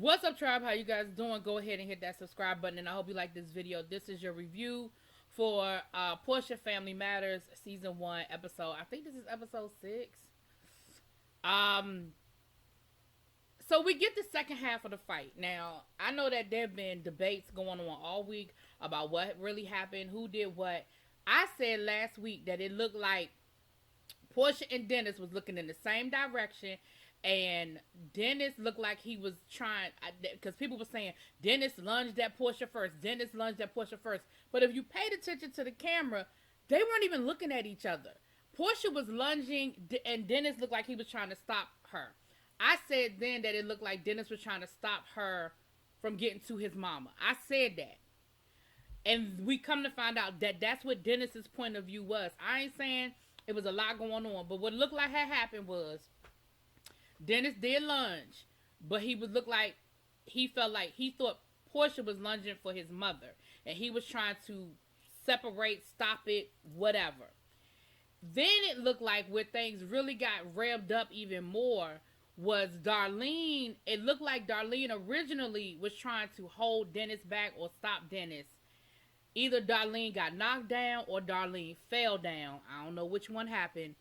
What's up, tribe? How you guys doing? Go ahead and hit that subscribe button, and I hope you like this video. This is your review for Porsha Family Matters Season 1 episode. I think this is episode 6. Um, so we get the second half of the fight. Now, I know that there have been debates going on all week about what really happened, who did what. I said last week that it looked like Porsha and Dennis was looking in the same direction, and Dennis looked like he was trying, because people were saying Dennis lunged at Porsha first. Dennis lunged at Porsha first. But if you paid attention to the camera, they weren't even looking at each other. Porsha was lunging, and Dennis looked like he was trying to stop her. I said then that it looked like Dennis was trying to stop her from getting to his mama. I said that. And we come to find out that that's what Dennis's point of view was. I ain't saying it was a lot going on, but what looked like had happened was Dennis did lunge, but he would look like he felt like he thought Porsha was lunging for his mother, and he was trying to separate, stop it, whatever. Then it looked like where things really got revved up even more was Darlene. It looked like Darlene originally was trying to hold Dennis back or stop Dennis. Either Darlene got knocked down or Darlene fell down. I don't know which one happened.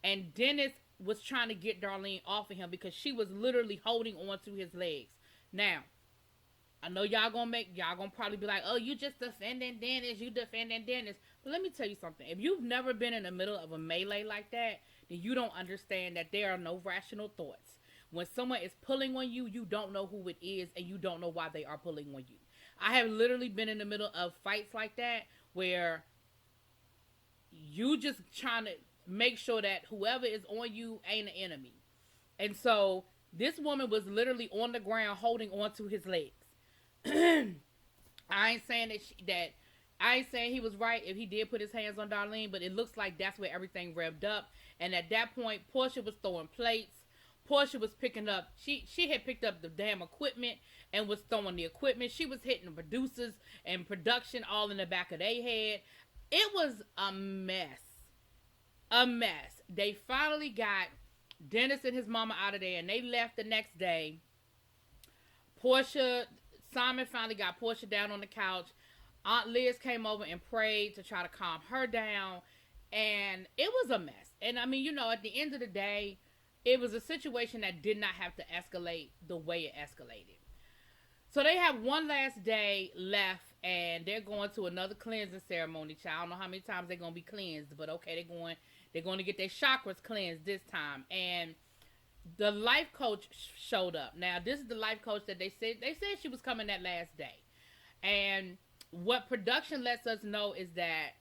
And Dennis was trying to get Darlene off of him because she was literally holding on to his legs. Now, I know y'all gonna probably be like, oh, you just defending Dennis, you defending Dennis. But let me tell you something. If you've never been in the middle of a melee like that, then you don't understand that there are no rational thoughts. When someone is pulling on you, you don't know who it is, and you don't know why they are pulling on you. I have literally been in the middle of fights like that where you just trying to make sure that whoever is on you ain't an enemy. And so this woman was literally on the ground holding on to his legs. I ain't saying I ain't saying he was right if he did put his hands on Darlene, but it looks like that's where everything revved up. And at that point, Porsha was throwing plates. Porsha was picking up, she had picked up the damn equipment and was throwing the equipment. She was hitting the producers and production all in the back of their head. It was a mess. A mess. They finally got Dennis and his mama out of there, and they left the next day. Simon finally got Porsha down on the couch. Aunt Liz came over and prayed to try to calm her down, and it was a mess. And I mean, at the end of the day, it was a situation that did not have to escalate the way it escalated. So they have one last day left, and they're going to another cleansing ceremony. I don't know how many times they're going to be cleansed, but okay, they're going to get their chakras cleansed this time. And the life coach showed up. Now, this is the life coach that they said she was coming that last day. And what production lets us know is that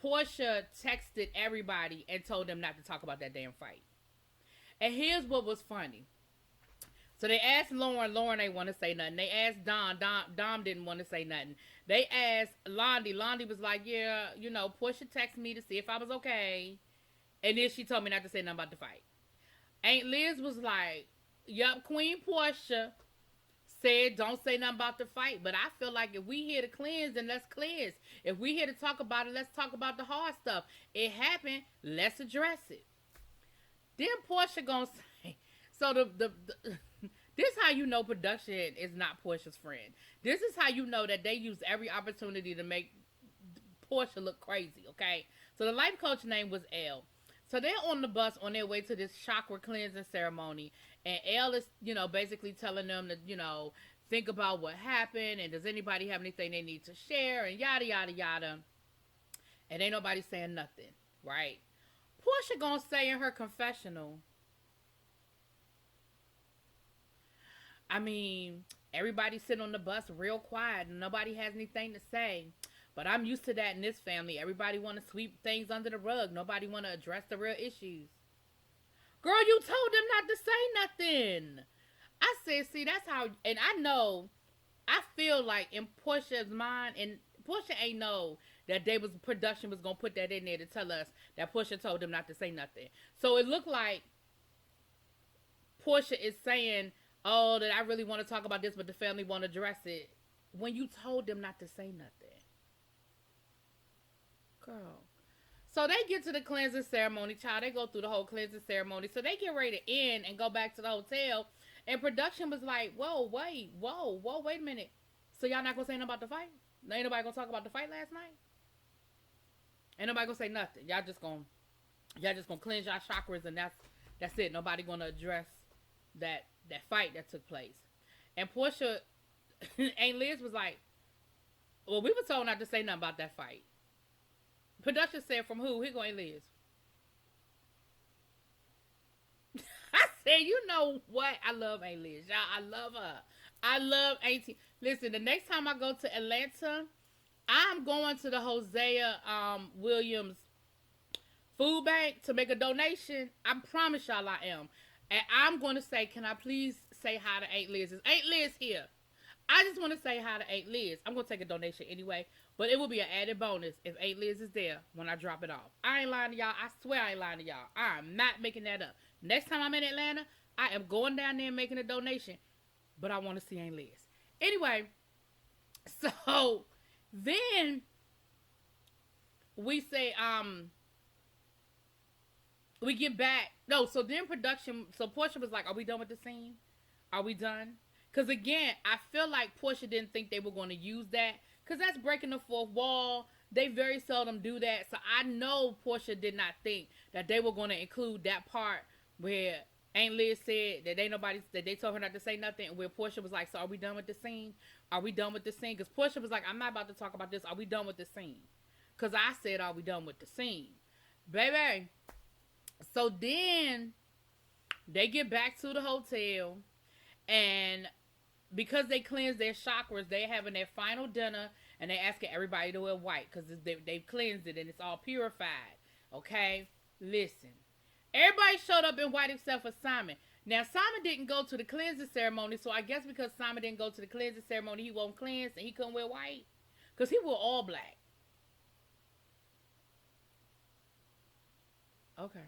Porsha texted everybody and told them not to talk about that damn fight. And here's what was funny. So they asked Lauren ain't want to say nothing. They asked Dom didn't want to say nothing. They asked Londi was like, yeah, Porsha texted me to see if I was okay. And then she told me not to say nothing about the fight. Aunt Liz was like, yup, Queen Porsha said don't say nothing about the fight. But I feel like if we here to cleanse, then let's cleanse. If we here to talk about it, let's talk about the hard stuff. It happened, let's address it. Then Porsha gonna say, so this how you know production is not Porsha's friend. This is how you know that they use every opportunity to make Porsha look crazy, okay? So the life coach name was Elle. So they're on the bus on their way to this chakra cleansing ceremony, and Elle is, basically telling them to, think about what happened, and does anybody have anything they need to share, and yada, yada, yada. And ain't nobody saying nothing, right? Porsha gonna say in her confessional, I mean, everybody sitting on the bus real quiet and nobody has anything to say. But I'm used to that in this family. Everybody want to sweep things under the rug. Nobody want to address the real issues. Girl, you told them not to say nothing. I said, see, that's how, and I feel like in Porsha's mind, and Porsha ain't know that production was going to put that in there to tell us that Porsha told them not to say nothing. So it looked like Porsha is saying, oh, that I really want to talk about this, but the family won't address it. When you told them not to say nothing. Girl. So they get to the cleansing ceremony, child. They go through the whole cleansing ceremony. So they get ready to end and go back to the hotel. And production was like, whoa, wait a minute. So y'all not gonna say nothing about the fight? Ain't nobody gonna talk about the fight last night? Ain't nobody gonna say nothing. Y'all just gonna cleanse y'all chakras, and that's it. Nobody gonna address that fight that took place. And Porsha Aunt Liz was like, well, we were told not to say nothing about that fight. Production said, from who? Here go Aunt Liz. I said, you know what? I love Aunt Liz. Y'all, I love her. I love Auntie. Listen, the next time I go to Atlanta, I'm going to the Hosea Williams food bank to make a donation. I promise y'all I am. And I'm going to say, can I please say hi to Aunt Liz? Is Aunt Liz here? I just want to say hi to Aunt Liz. I'm going to take a donation anyway, but it will be an added bonus if Aunt Liz is there when I drop it off. I ain't lying to y'all. I swear I ain't lying to y'all. I'm not making that up. Next time I'm in Atlanta, I am going down there and making a donation, but I want to see Aunt Liz. Anyway, so then we say, we get back. No, so then production, so Porsha was like, are we done with the scene? Are we done? Because again, I feel like Porsha didn't think they were going to use that. Because that's breaking the fourth wall. They very seldom do that. So I know Porsha did not think that they were going to include that part where Aunt Liz said that they told her not to say nothing. And where Porsha was like, so are we done with the scene? Are we done with the scene? Because Porsha was like, I'm not about to talk about this. Are we done with the scene? Because I said, are we done with the scene? Baby. So then they get back to the hotel, and because they cleansed their chakras, they're having their final dinner, and they're asking everybody to wear white because they've cleansed it and it's all purified. Okay? Listen. Everybody showed up in white except for Simon. Now, Simon didn't go to the cleansing ceremony, so I guess because Simon didn't go to the cleansing ceremony, he won't cleanse and he couldn't wear white. Because he wore all black. Okay.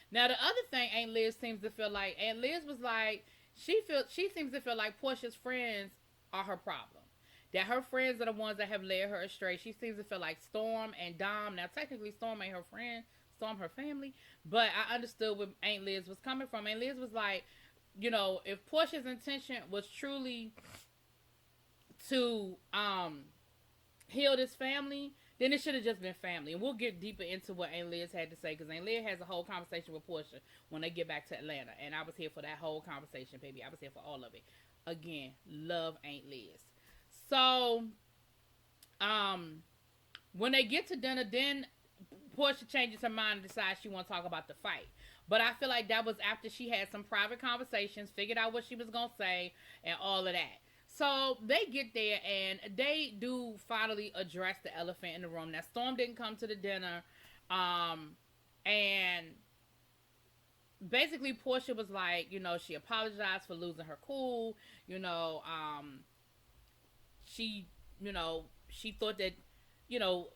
Now, the other thing Aunt Liz seems to feel like, Aunt Liz was like, she seems to feel like Porsha's friends are her problem. That her friends are the ones that have led her astray. She seems to feel like Storm and Dom. Now, technically, Storm ain't her friend. Storm her family. But I understood where Aunt Liz was coming from. Aunt Liz was like, you know, if Porsha's intention was truly to heal this family, then it should have just been family. And we'll get deeper into what Aunt Liz had to say, because Aunt Liz has a whole conversation with Porsha when they get back to Atlanta. And I was here for that whole conversation, baby. I was here for all of it. Again, love Aunt Liz. So, when they get to dinner, then Porsha changes her mind and decides she wants to talk about the fight. But I feel like that was after she had some private conversations, figured out what she was going to say, and all of that. So they get there and they do finally address the elephant in the room. Now, Storm didn't come to the dinner. And basically Porsha was like, you know, she apologized for losing her cool. You know, she thought that, you know,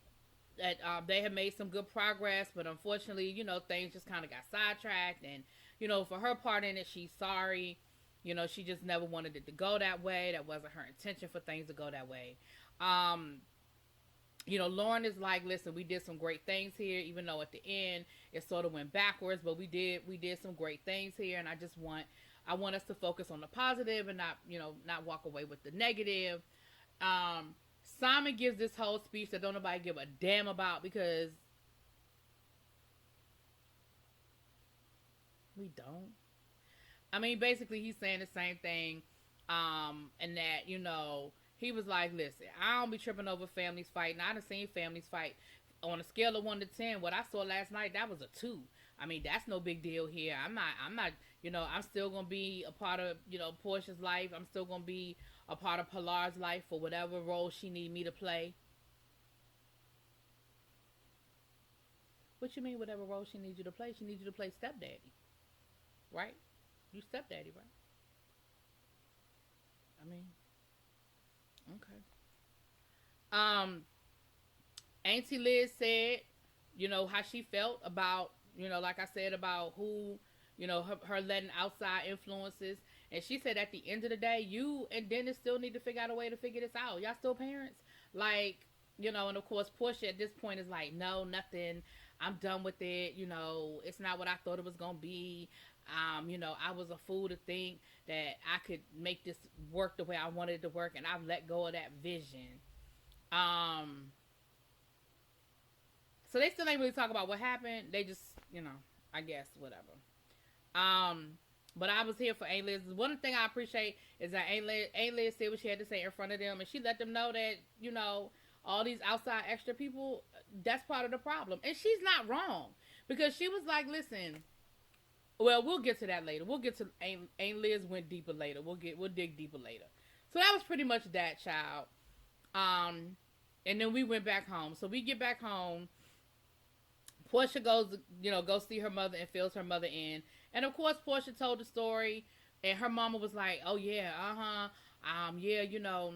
that they had made some good progress, but unfortunately, you know, things just kind of got sidetracked. And, you know, for her part in it, she's sorry. You know, she just never wanted it to go that way. That wasn't her intention for things to go that way. You know, Lauren is like, listen, we did some great things here, even though at the end it sort of went backwards, but we did some great things here. And I want us to focus on the positive and not walk away with the negative. Simon gives this whole speech that don't nobody give a damn about, because we don't. I mean, basically, he's saying the same thing, and that, you know, he was like, listen, I don't be tripping over families fighting. I done seen families fight. On a scale of 1 to 10, what I saw last night, that was a 2. I mean, that's no big deal here. I'm not, you know, I'm still going to be a part of, you know, Porsha's life. I'm still going to be a part of Pilar's life for whatever role she need me to play. What you mean, whatever role she needs you to play? She needs you to play stepdaddy, right? You stepdaddy, right? I mean, okay. Auntie Liz said, you know, how she felt about, you know, like I said, about who, you know, her letting outside influences. And she said at the end of the day, you and Dennis still need to figure out a way to figure this out. Y'all still parents? Like, you know, and of course, Porsha at this point is like, no, nothing. I'm done with it. You know, it's not what I thought it was gonna be. You know, I was a fool to think that I could make this work the way I wanted it to work, and I've let go of that vision. Um, so they still ain't really talk about what happened. They just, you know, I guess whatever. Um, but I was here for Aunt Liz. One thing I appreciate is that Aunt Liz said what she had to say in front of them, and she let them know that, you know, all these outside extra people, that's part of the problem. And she's not wrong, because she was like, listen, well, we'll get to that later. We'll get to Aunt Liz went deeper later. We'll dig deeper later. So that was pretty much that, child. And then we went back home. So we get back home. Porsha goes, you know, go see her mother and fills her mother in. And of course, Porsha told the story, and her mama was like, "Oh yeah, yeah, you know,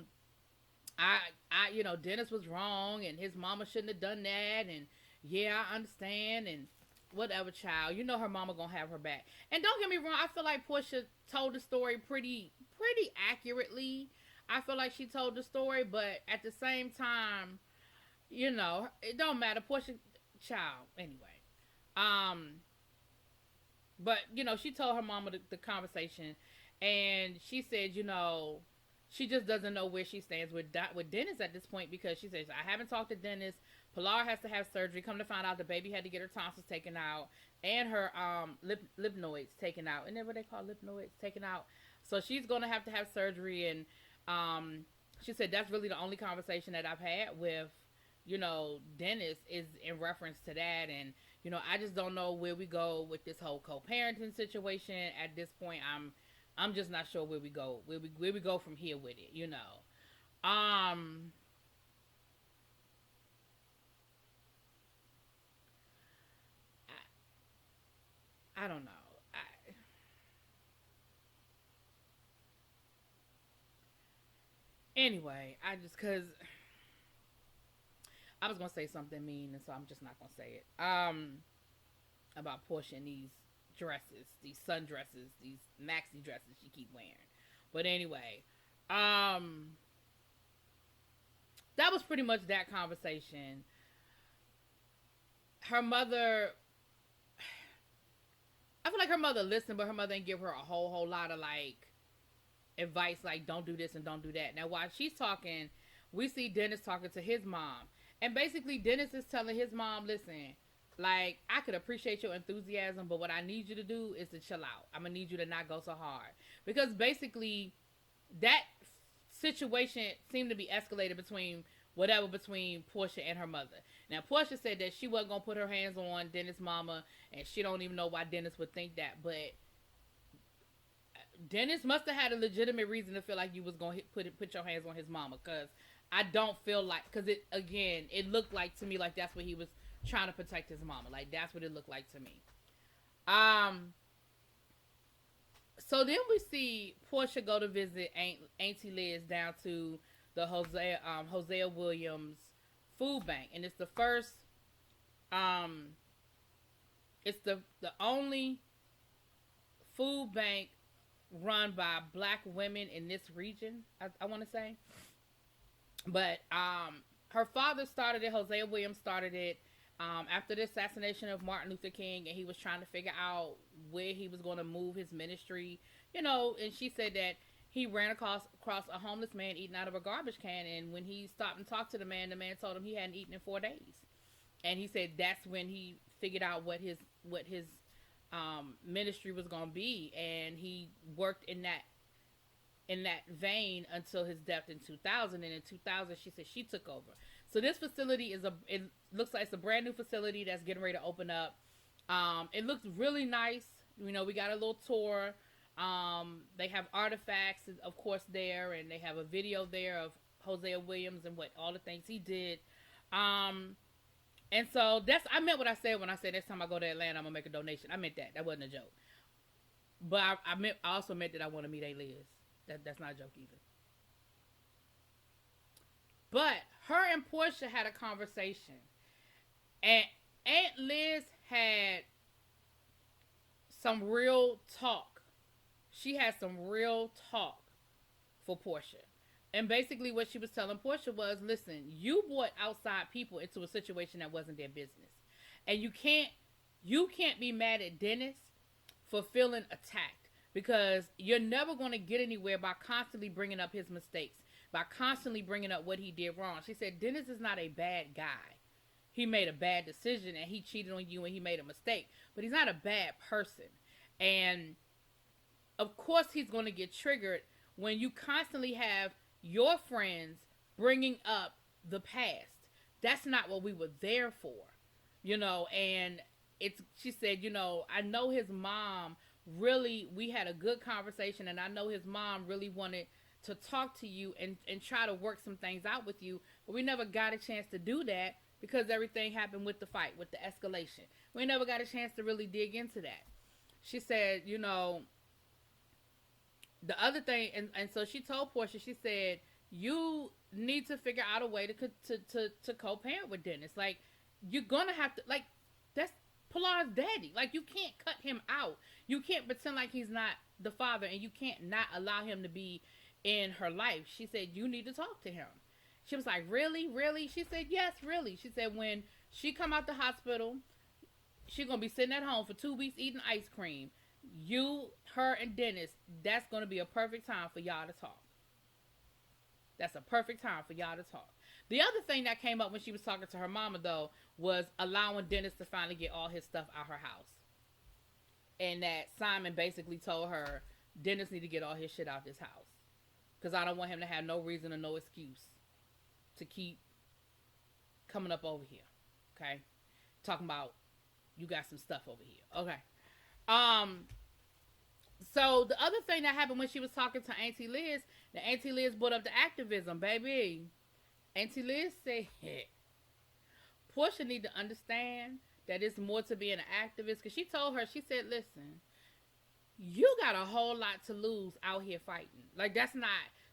you know, Dennis was wrong, and his mama shouldn't have done that, and yeah, I understand, and whatever, child. You know, her mama gonna have her back." And don't get me wrong, I feel like Porsha told the story pretty accurately. I feel like she told the story, but at the same time, you know, it don't matter. Porsha, child, anyway. But, you know, she told her mama the conversation, and she said, you know, she just doesn't know where she stands with Dennis at this point, because she says, I haven't talked to Dennis. Pilar has to have surgery. Come to find out, the baby had to get her tonsils taken out and her lipnoids taken out. Isn't that what they call lipnoids? Taken out. So she's going to have surgery, and she said that's really the only conversation that I've had with, you know, Dennis is in reference to that. And, you know, I just don't know where we go with this whole co-parenting situation. At this point, I'm just not sure where we go. Where we go from here with it, you know. I don't know. Anyway, cause I was gonna say something mean, and so I'm just not gonna say it. About Porsha and these dresses, these sundresses, these maxi dresses she keep wearing. But anyway, that was pretty much that conversation. Her mother, I feel like her mother listened, but her mother didn't give her a whole lot of like advice, like don't do this and don't do that. Now while she's talking, we see Dennis talking to his mom, and basically Dennis is telling his mom, listen, like, I could appreciate your enthusiasm, but what I need you to do is to chill out. I'm gonna need you to not go so hard, because basically that situation seemed to be escalated between Porsha and her mother. Now Porsha said that she wasn't gonna put her hands on Dennis' mama, and she don't even know why Dennis would think that, but Dennis must have had a legitimate reason to feel like you was gonna put your hands on his mama, because I don't feel like, because it looked like to me like that's what he was trying to protect his mama. Like, that's what it looked like to me. So then we see Porsha go to visit Auntie Liz down to the Hosea Williams food bank, and it's the first, it's the only food bank run by black women in this region, I want to say. But her father started it. Hosea Williams started it after the assassination of Martin Luther King, and he was trying to figure out where he was going to move his ministry, you know. And she said that he ran across a homeless man eating out of a garbage can, and when he stopped and talked to the man told him he hadn't eaten in 4 days. And he said that's when he figured out what his ministry was going to be, and he worked in that vein until his death in 2000. And in 2000, she said she took over. So this facility it looks like it's a brand new facility that's getting ready to open up. It looks really nice. You know, we got a little tour. They have artifacts, of course, there, and they have a video there of Hosea Williams and what all the things he did. And so I meant what I said when I said next time I go to Atlanta, I'm gonna make a donation. I meant that. That wasn't a joke. But I also meant that I want to meet Aunt Liz. That's not a joke either. But her and Porsha had a conversation, and Aunt Liz had some real talk. She had some real talk for Porsha. And basically what she was telling Porsha was, listen, you brought outside people into a situation that wasn't their business. And you can't be mad at Dennis for feeling attacked, because you're never going to get anywhere by constantly bringing up his mistakes, by constantly bringing up what he did wrong. She said, Dennis is not a bad guy. He made a bad decision and he cheated on you and he made a mistake, but he's not a bad person. And of course he's going to get triggered when you constantly have your friends bringing up the past. That's not what we were there for, and she said, I know his mom really, we had a good conversation, and I know his mom really wanted to talk to you and try to work some things out with you, but we never got a chance to do that because everything happened with the fight, with the escalation. We never got a chance to really dig into that. She said, the other thing, and so she told Porsha, she said, you need to figure out a way to co-parent with Dennis. Like, you're gonna have to, like, that's Pilar's daddy. Like, you can't cut him out. You can't pretend like he's not the father, and you can't not allow him to be in her life. She said, you need to talk to him. She was like, really? She said, yes, really. She said, when she come out the hospital, she's going to be sitting at home for 2 weeks eating ice cream. You, her, and Dennis, that's going to be a perfect time for y'all to talk. That's a perfect time for y'all to talk. The other thing that came up when she was talking to her mama, though, was allowing Dennis to finally get all his stuff out her house. And that Simon basically told her, Dennis need to get all his shit out this house. Because I don't want him to have no reason or no excuse to keep coming up over here. Okay? Talking about, you got some stuff over here. Okay. So the other thing that happened when she was talking to Auntie Liz, the Auntie Liz brought up the activism, baby. Auntie Liz said, Porsha need to understand that it's more to being an activist. Because she told her, she said, listen, you got a whole lot to lose out here fighting. Like, that's not,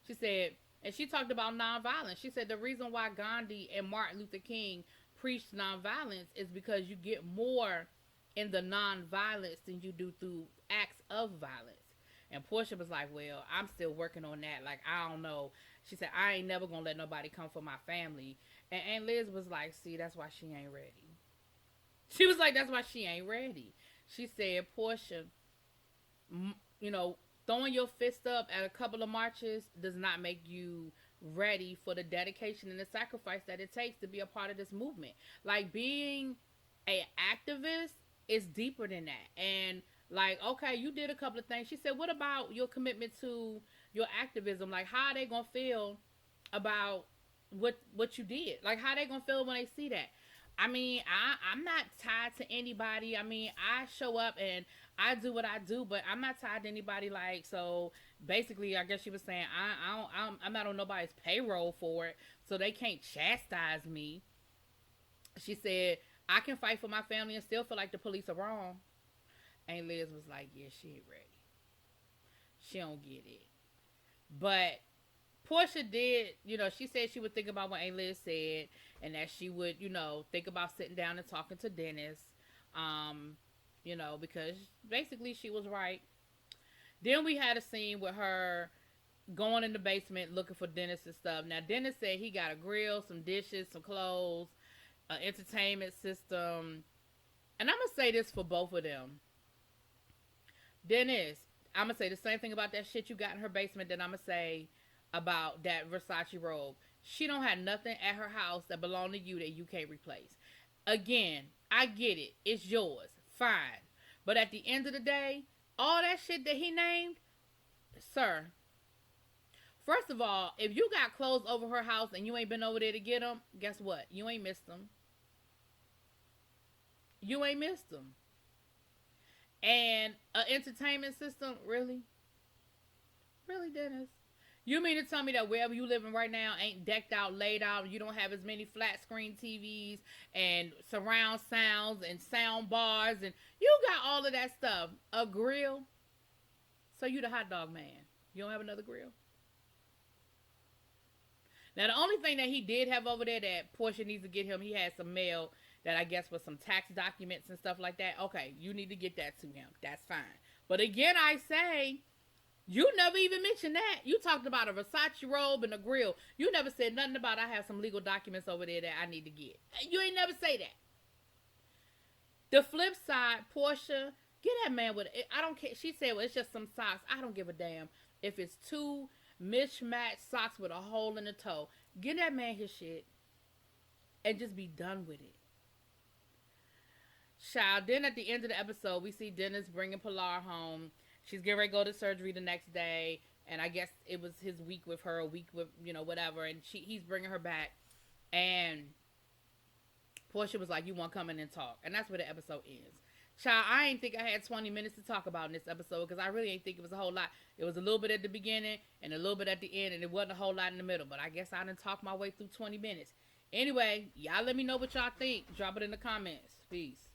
she said, and she talked about nonviolence. She said the reason why Gandhi and Martin Luther King preached nonviolence is because you get more in the nonviolence than you do through acts of violence. And Porsha was like, well, I'm still working on that. Like, I don't know. She said, I ain't never gonna let nobody come for my family. And Liz was like, see, that's why she ain't ready. She was like, that's why she ain't ready. She said, Porsha, throwing your fist up at a couple of marches does not make you ready for the dedication and the sacrifice that it takes to be a part of this movement. Like, being an activist is deeper than that. And like, okay, you did a couple of things. She said, what about your commitment to your activism? Like, how are they gonna feel about what you did? Like, how are they gonna feel when they see that? I mean, I'm not tied to anybody. I mean, I show up and I do what I do, but I'm not tied to anybody. Like, so basically, I guess she was saying, I'm not on nobody's payroll for it, so they can't chastise me. She said, I can fight for my family and still feel like the police are wrong. And Liz was like, yeah, she ain't ready. She don't get it. But Porsha did, she said she would think about what Aunt Liz said, and that she would, think about sitting down and talking to Dennis, because basically she was right. Then we had a scene with her going in the basement looking for Dennis and stuff. Now, Dennis said he got a grill, some dishes, some clothes, an entertainment system. And I'm going to say this for both of them. Dennis, I'm going to say the same thing about that shit you got in her basement that I'm going to say about that Versace robe. She don't have nothing at her house that belong to you that you can't replace. Again, I get it. It's yours. Fine. But at the end of the day, all that shit that he named, sir, first of all, if you got clothes over her house and you ain't been over there to get them, guess what? You ain't missed them. You ain't missed them. And an entertainment system, really? Really, Dennis? You mean to tell me that wherever you living right now ain't decked out, laid out, you don't have as many flat screen TVs and surround sounds and sound bars, and you got all of that stuff. A grill? So you the hot dog man. You don't have another grill? Now, the only thing that he did have over there that Porsha needs to get him, he had some mail that I guess was some tax documents and stuff like that. Okay, you need to get that to him. That's fine. But again, I say, you never even mentioned that. You talked about a Versace robe and a grill. You never said nothing about I have some legal documents over there that I need to get. You ain't never say that. The flip side, Porsha, get that man with it. I don't care. She said, well, it's just some socks. I don't give a damn if it's 2 mismatched socks with a hole in the toe. Get that man his shit and just be done with it. Child, then at the end of the episode, we see Dennis bringing Pilar home. She's getting ready to go to surgery the next day. And I guess it was his week with her, a week with, whatever. And he's bringing her back. And Porsha was like, you want to come in and talk. And that's where the episode ends. Child, I ain't think I had 20 minutes to talk about in this episode because I really ain't think it was a whole lot. It was a little bit at the beginning and a little bit at the end, and it wasn't a whole lot in the middle. But I guess I done talked my way through 20 minutes. Anyway, y'all let me know what y'all think. Drop it in the comments. Peace.